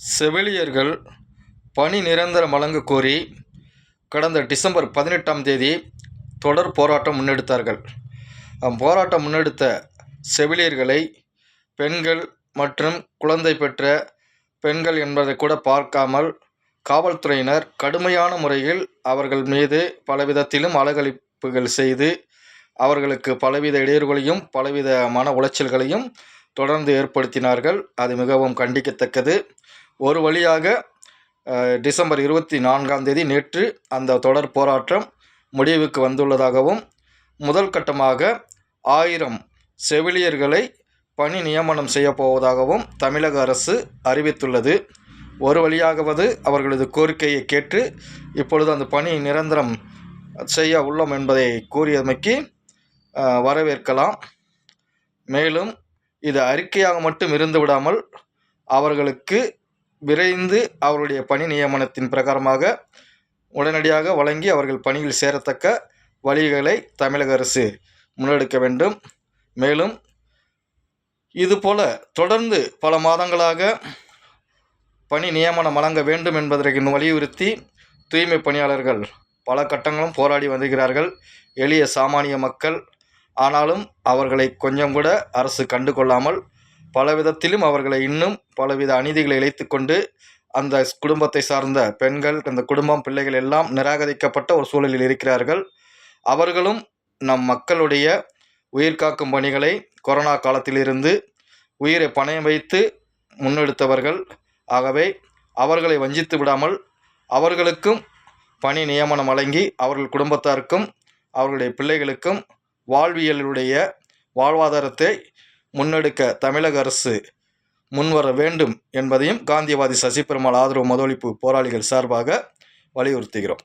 செவிலியர்கள் பணி நிரந்தரம் வழங்கக் கோரி கடந்த டிசம்பர் 18ஆம் தேதி தொடர் போராட்டம் முன்னெடுத்தார்கள். போராட்டம் முன்னெடுத்த செவிலியர்களை பெண்கள் மற்றும் குழந்தை பெற்ற பெண்கள் என்பதை கூட பார்க்காமல் காவல்துறையினர் கடுமையான முறையில் அவர்கள் மீது பலவிதத்திலும் அலகழிப்புகள் செய்து அவர்களுக்கு பலவித இடையூறுகளையும் பலவித மன உளைச்சல்களையும் தொடர்ந்து ஏற்படுத்தினார்கள். அது மிகவும் கண்டிக்கத்தக்கது. ஒரு வழியாக டிசம்பர் 24ஆம் தேதி நேற்று அந்த தொடர் போராட்டம் முடிவுக்கு வந்துள்ளதாகவும், முதல் கட்டமாக 1000 செவிலியர்களை பணி நியமனம் செய்யப்போவதாகவும் தமிழக அரசு அறிவித்துள்ளது. ஒரு வழியாகவது அவர்களது கோரிக்கையை கேட்டு இப்பொழுது அந்த பணி நிரந்தரம் செய்ய உள்ளோம் என்பதை கூறியமைக்கு வரவேற்கலாம். மேலும் இது அறிக்கையாக மட்டும் இருந்து விடாமல் அவர்களுக்கு விரைந்து அவருடைய பணி நியமனத்தின் பிரகாரமாக உடனடியாக வழங்கி அவர்கள் பணியில் சேரத்தக்க வழிகளை தமிழக அரசு முன்னெடுக்க வேண்டும். மேலும் இதுபோல தொடர்ந்து பல மாதங்களாக பணி நியமனம் வழங்க வேண்டும் என்பதற்கு வலியுறுத்தி தூய்மை பணியாளர்கள் பல கட்டங்களும் போராடி வருகிறார்கள், எளிய சாமானிய மக்கள். ஆனாலும் அவர்களை கொஞ்சம் கூட அரசு கண்டு கொள்ளாமல் பலவிதத்திலும் அவர்களை இன்னும் பலவித அநீதிகளை இழைத்து கொண்டு அந்த குடும்பத்தை சார்ந்த பெண்கள், அந்த குடும்பம், பிள்ளைகள் எல்லாம் நிராகரிக்கப்பட்ட ஒரு சூழலில் இருக்கிறார்கள். அவர்களும் நம் மக்களுடைய உயிர் காக்கும் பணிகளை கொரோனா காலத்திலிருந்து உயிரை பணயம் வைத்து முன்னெடுத்தவர்கள். ஆகவே அவர்களை வஞ்சித்து விடாமல் அவர்களுக்கும் பணி நியமனம் வழங்கி அவர்கள் குடும்பத்தாருக்கும் அவர்களுடைய பிள்ளைகளுக்கும் வாழ்வியலுடைய வாழ்வாதாரத்தை முன்னெடுக்க தமிழக அரசு முன்வர வேண்டும் என்பதையும் காந்தியவாதி சசிபெருமாள் ஆதரவு மதொழிப்பு போராளிகள் சார்பாக வலியுறுத்துகிறோம்.